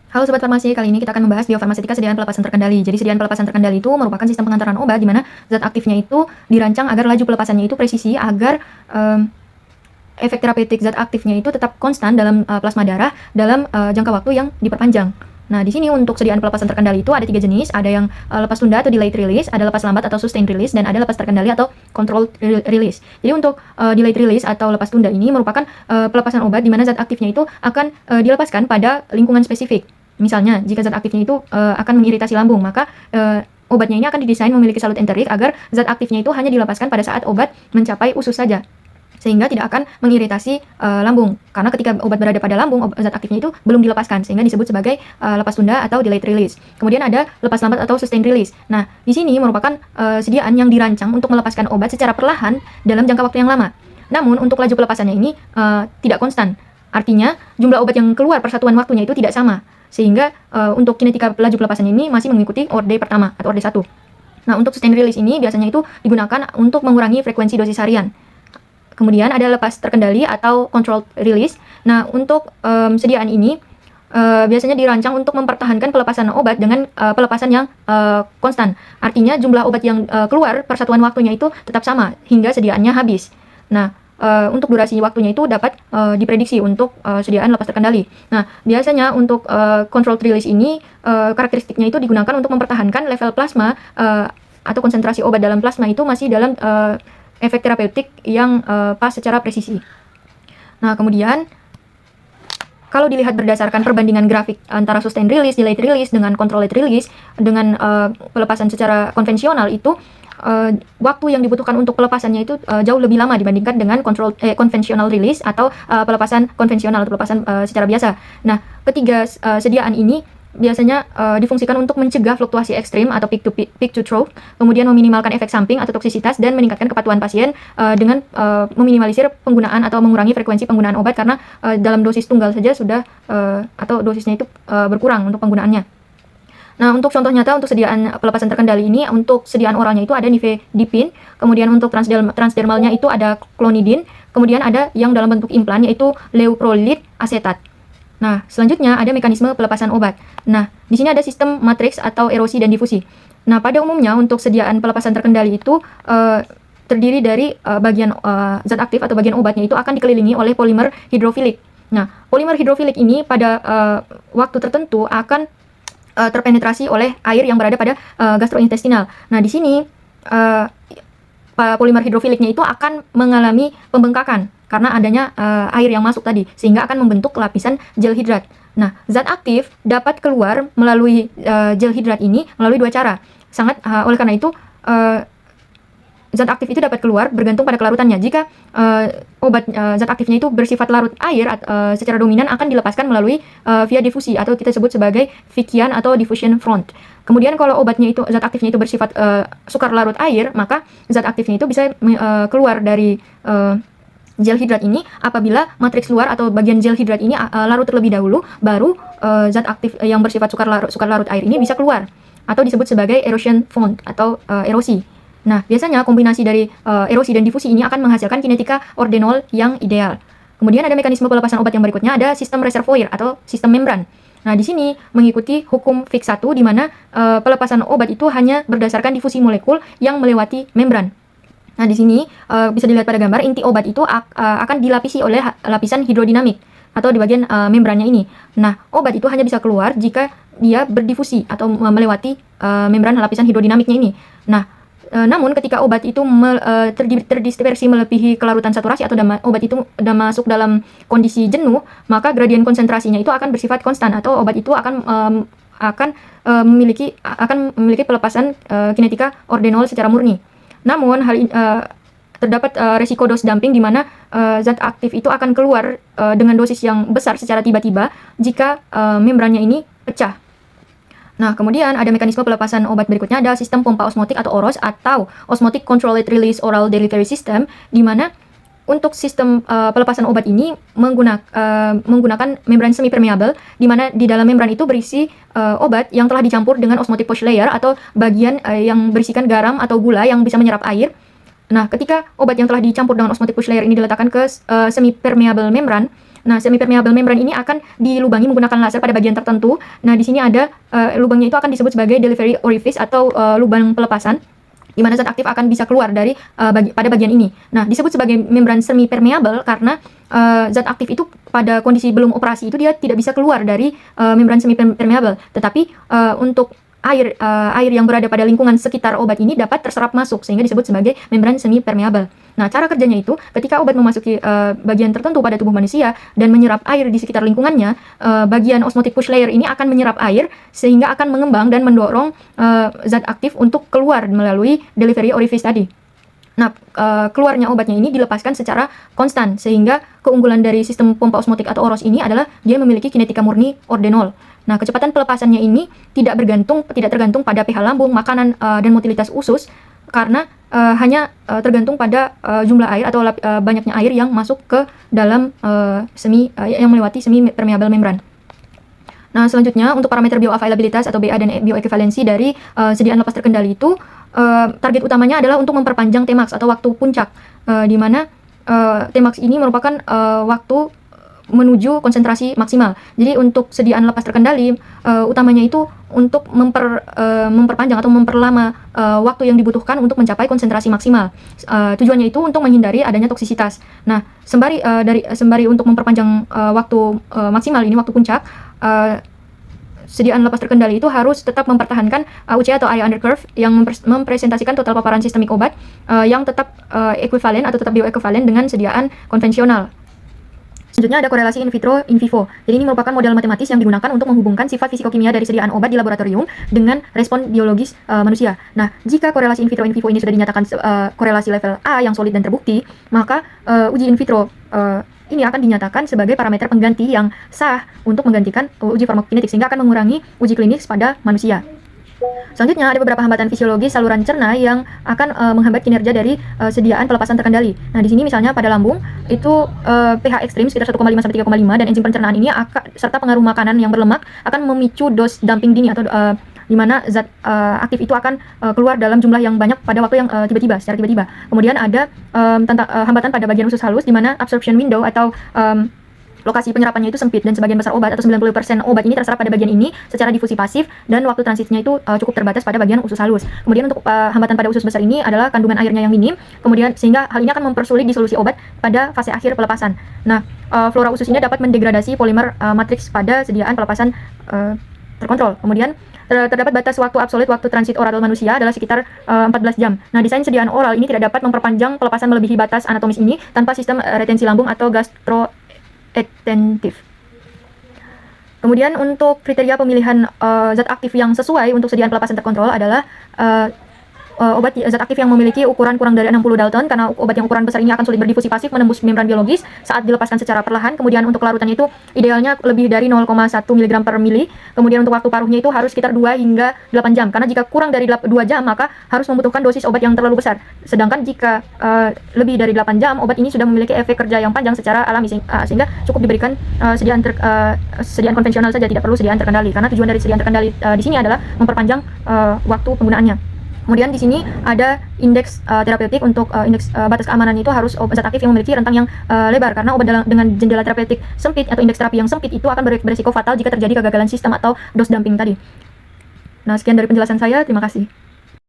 Halo Sobat Farmasi, kali ini kita akan membahas biofarmasetika sediaan pelepasan terkendali. Jadi sediaan pelepasan terkendali itu merupakan sistem pengantaran obat di mana zat aktifnya itu dirancang agar laju pelepasannya itu presisi agar efek terapeutik zat aktifnya itu tetap konstan dalam plasma darah dalam jangka waktu yang diperpanjang. Nah, di sini untuk sediaan pelepasan terkendali itu ada 3 jenis, ada yang lepas tunda atau delayed release, ada lepas lambat atau sustained release, dan ada lepas terkendali atau controlled release. Jadi untuk delayed release atau lepas tunda ini merupakan pelepasan obat di mana zat aktifnya itu akan dilepaskan pada lingkungan spesifik. Misalnya, jika zat aktifnya itu akan mengiritasi lambung, maka obatnya ini akan didesain memiliki salut enterik agar zat aktifnya itu hanya dilepaskan pada saat obat mencapai usus saja, sehingga tidak akan mengiritasi lambung. Karena ketika obat berada pada lambung, zat aktifnya itu belum dilepaskan, sehingga disebut sebagai lepas tunda atau delayed release. Kemudian ada lepas lambat atau sustained release. Nah, di sini merupakan sediaan yang dirancang untuk melepaskan obat secara perlahan dalam jangka waktu yang lama. Namun, untuk laju pelepasannya ini tidak konstan. Artinya, jumlah obat yang keluar per satuan waktunya itu tidak sama. Sehingga untuk kinetika laju pelepasan ini masih mengikuti ORD pertama atau ORD 1. Nah, untuk sustained release ini biasanya itu digunakan untuk mengurangi frekuensi dosis harian. Kemudian ada lepas terkendali atau controlled release. Nah, untuk sediaan ini biasanya dirancang untuk mempertahankan pelepasan obat dengan pelepasan yang konstan. Artinya jumlah obat yang keluar per satuan waktunya itu tetap sama hingga sediaannya habis. Nah, untuk durasi waktunya itu dapat diprediksi untuk sediaan lepas terkendali. Nah, biasanya untuk controlled release ini karakteristiknya itu digunakan untuk mempertahankan level plasma atau konsentrasi obat dalam plasma itu masih dalam efek terapeutik yang pas secara presisi. Nah, kemudian kalau dilihat berdasarkan perbandingan grafik antara sustained release, delayed release dengan controlled release dengan pelepasan secara konvensional itu waktu yang dibutuhkan untuk pelepasannya itu jauh lebih lama dibandingkan dengan conventional release atau pelepasan konvensional atau pelepasan secara biasa. Nah, ketiga sediaan ini biasanya difungsikan untuk mencegah fluktuasi ekstrim atau peak to trough, kemudian meminimalkan efek samping atau toksisitas dan meningkatkan kepatuhan pasien dengan meminimalisir penggunaan atau mengurangi frekuensi penggunaan obat karena dalam dosis tunggal saja sudah atau dosisnya itu berkurang untuk penggunaannya. Nah, untuk contoh nyata untuk sediaan pelepasan terkendali ini, untuk sediaan oralnya itu ada nifedipin, kemudian untuk transdermalnya itu ada klonidin, kemudian ada yang dalam bentuk implan yaitu leuprolid asetat. Nah, selanjutnya ada mekanisme pelepasan obat. Nah, di sini ada sistem matriks atau erosi dan difusi. Nah, pada umumnya untuk sediaan pelepasan terkendali itu terdiri dari bagian zat aktif atau bagian obatnya itu akan dikelilingi oleh polimer hidrofilik. Nah, polimer hidrofilik ini pada waktu tertentu akan terpenetrasi oleh air yang berada pada gastrointestinal. Nah, di sini polimer hidrofiliknya itu akan mengalami pembengkakan karena adanya air yang masuk tadi, sehingga akan membentuk lapisan gel hidrat. Nah, zat aktif dapat keluar melalui gel hidrat ini melalui dua cara. Oleh karena itu zat aktif itu dapat keluar bergantung pada kelarutannya. Jika obat zat aktifnya itu bersifat larut air secara dominan akan dilepaskan melalui via difusi atau kita sebut sebagai Fickian atau diffusion front. Kemudian kalau obatnya itu zat aktifnya itu bersifat sukar larut air, maka zat aktifnya itu bisa keluar dari gel hidrat ini apabila matriks luar atau bagian gel hidrat ini larut terlebih dahulu, baru zat aktif yang bersifat sukar larut air ini bisa keluar atau disebut sebagai erosion font atau erosi. Nah, biasanya kombinasi dari erosi dan difusi ini akan menghasilkan kinetika ordenol yang ideal. Kemudian ada mekanisme pelepasan obat yang berikutnya, ada sistem reservoir atau sistem membran. Nah, di sini mengikuti hukum Fick 1 di mana pelepasan obat itu hanya berdasarkan difusi molekul yang melewati membran. Nah, di sini bisa dilihat pada gambar, inti obat itu akan dilapisi oleh lapisan hidrodinamik atau di bagian membrannya ini. Nah, obat itu hanya bisa keluar jika dia berdifusi atau melewati membran lapisan hidrodinamiknya ini. Nah, namun ketika obat itu terdispersi melebihi kelarutan saturasi atau obat itu sudah masuk dalam kondisi jenuh, maka gradien konsentrasinya itu akan bersifat konstan atau obat itu akan memiliki pelepasan kinetika ordenol secara murni. Namun terdapat resiko dose dumping di mana zat aktif itu akan keluar dengan dosis yang besar secara tiba-tiba jika membrannya ini pecah. Nah, kemudian ada mekanisme pelepasan obat berikutnya, ada sistem pompa osmotik atau OROS atau Osmotic Controlled Release Oral Delivery System, di mana untuk sistem pelepasan obat ini menggunakan membran semi permeable, di mana di dalam membran itu berisi obat yang telah dicampur dengan osmotic pouch layer atau bagian yang berisikan garam atau gula yang bisa menyerap air. Nah, ketika obat yang telah dicampur dengan osmotic pouch layer ini diletakkan ke semi permeable membran, Nah, semi permeable membran ini akan dilubangi menggunakan laser pada bagian tertentu. Nah, di sini ada lubangnya itu akan disebut sebagai delivery orifice atau lubang pelepasan, di mana zat aktif akan bisa keluar dari pada bagian ini. Nah, disebut sebagai membran semi permeable karena zat aktif itu pada kondisi belum operasi itu dia tidak bisa keluar dari membran semi permeable, tetapi untuk air yang berada pada lingkungan sekitar obat ini dapat terserap masuk sehingga disebut sebagai membran semi permeable. Nah, cara kerjanya itu ketika obat memasuki bagian tertentu pada tubuh manusia dan menyerap air di sekitar lingkungannya, bagian osmotic push layer ini akan menyerap air sehingga akan mengembang dan mendorong zat aktif untuk keluar melalui delivery orifice tadi. Nah, keluarnya obatnya ini dilepaskan secara konstan sehingga keunggulan dari sistem pompa osmotik atau OROS ini adalah dia memiliki kinetika murni ordenol. Nah, kecepatan pelepasannya ini tidak tergantung pada pH lambung, makanan, dan motilitas usus karena hanya tergantung pada jumlah air atau banyaknya air yang masuk ke dalam yang melewati semi permeable membran. Nah, selanjutnya untuk parameter bioavailabilitas atau BA dan bioequivalensi dari sediaan lepas terkendali itu target utamanya adalah untuk memperpanjang Tmax atau waktu puncak, di mana Tmax ini merupakan waktu menuju konsentrasi maksimal. Jadi untuk sediaan lepas terkendali utamanya itu untuk memperpanjang atau memperlama waktu yang dibutuhkan untuk mencapai konsentrasi maksimal. Tujuannya itu untuk menghindari adanya toksisitas. Nah, sembari untuk memperpanjang waktu maksimal ini, waktu puncak, sediaan lepas terkendali itu harus tetap mempertahankan UC atau area under curve yang mempresentasikan total paparan sistemik obat yang tetap ekuivalen atau tetap bioekuivalen dengan sediaan konvensional. Selanjutnya ada korelasi in vitro in vivo. Jadi ini merupakan model matematis yang digunakan untuk menghubungkan sifat fisikokimia dari sediaan obat di laboratorium dengan respon biologis manusia. Nah, jika korelasi in vitro in vivo ini sudah dinyatakan korelasi level A yang solid dan terbukti, maka uji in vitro ini akan dinyatakan sebagai parameter pengganti yang sah untuk menggantikan uji farmakokinetik sehingga akan mengurangi uji klinis pada manusia. Selanjutnya ada beberapa hambatan fisiologis saluran cerna yang akan menghambat kinerja dari sediaan pelepasan terkendali. Nah, di sini misalnya pada lambung itu pH ekstrim sekitar 1,5 sampai 3,5 dan enzim pencernaan ini serta pengaruh makanan yang berlemak akan memicu dose dumping dini atau di mana zat aktif itu akan keluar dalam jumlah yang banyak pada waktu yang secara tiba-tiba. Kemudian ada hambatan pada bagian usus halus di mana absorption window atau lokasi penyerapannya itu sempit dan sebagian besar obat atau 90% obat ini terserap pada bagian ini secara difusi pasif dan waktu transitnya itu cukup terbatas pada bagian usus halus. Kemudian untuk hambatan pada usus besar ini adalah kandungan airnya yang minim, kemudian sehingga hal ini akan mempersulit disolusi obat pada fase akhir pelepasan. Nah, flora usus ini dapat mendegradasi polimer matriks pada sediaan pelepasan terkontrol. Kemudian terdapat batas waktu absolut waktu transit oral manusia adalah sekitar 14 jam. Nah, desain sediaan oral ini tidak dapat memperpanjang pelepasan melebihi batas anatomis ini tanpa sistem retensi lambung atau gastroretentif. Kemudian untuk kriteria pemilihan zat aktif yang sesuai untuk sediaan pelepasan terkontrol adalah obat zat aktif yang memiliki ukuran kurang dari 60 Dalton karena obat yang ukuran besar ini akan sulit berdifusi pasif menembus membran biologis saat dilepaskan secara perlahan. Kemudian untuk larutannya itu idealnya lebih dari 0,1 mg per mili. Kemudian untuk waktu paruhnya itu harus sekitar 2 hingga 8 jam karena jika kurang dari 2 jam maka harus membutuhkan dosis obat yang terlalu besar. Sedangkan jika lebih dari 8 jam obat ini sudah memiliki efek kerja yang panjang secara alami sehingga cukup diberikan sediaan konvensional saja, tidak perlu sediaan terkendali karena tujuan dari sediaan terkendali di sini adalah memperpanjang waktu penggunaannya. Kemudian di sini ada indeks terapeutik untuk indeks batas keamanan itu harus zat aktif yang memiliki rentang yang lebar karena obat dengan jendela terapeutik sempit atau indeks terapi yang sempit itu akan berisiko fatal jika terjadi kegagalan sistem atau dose dumping tadi. Nah, sekian dari penjelasan saya. Terima kasih.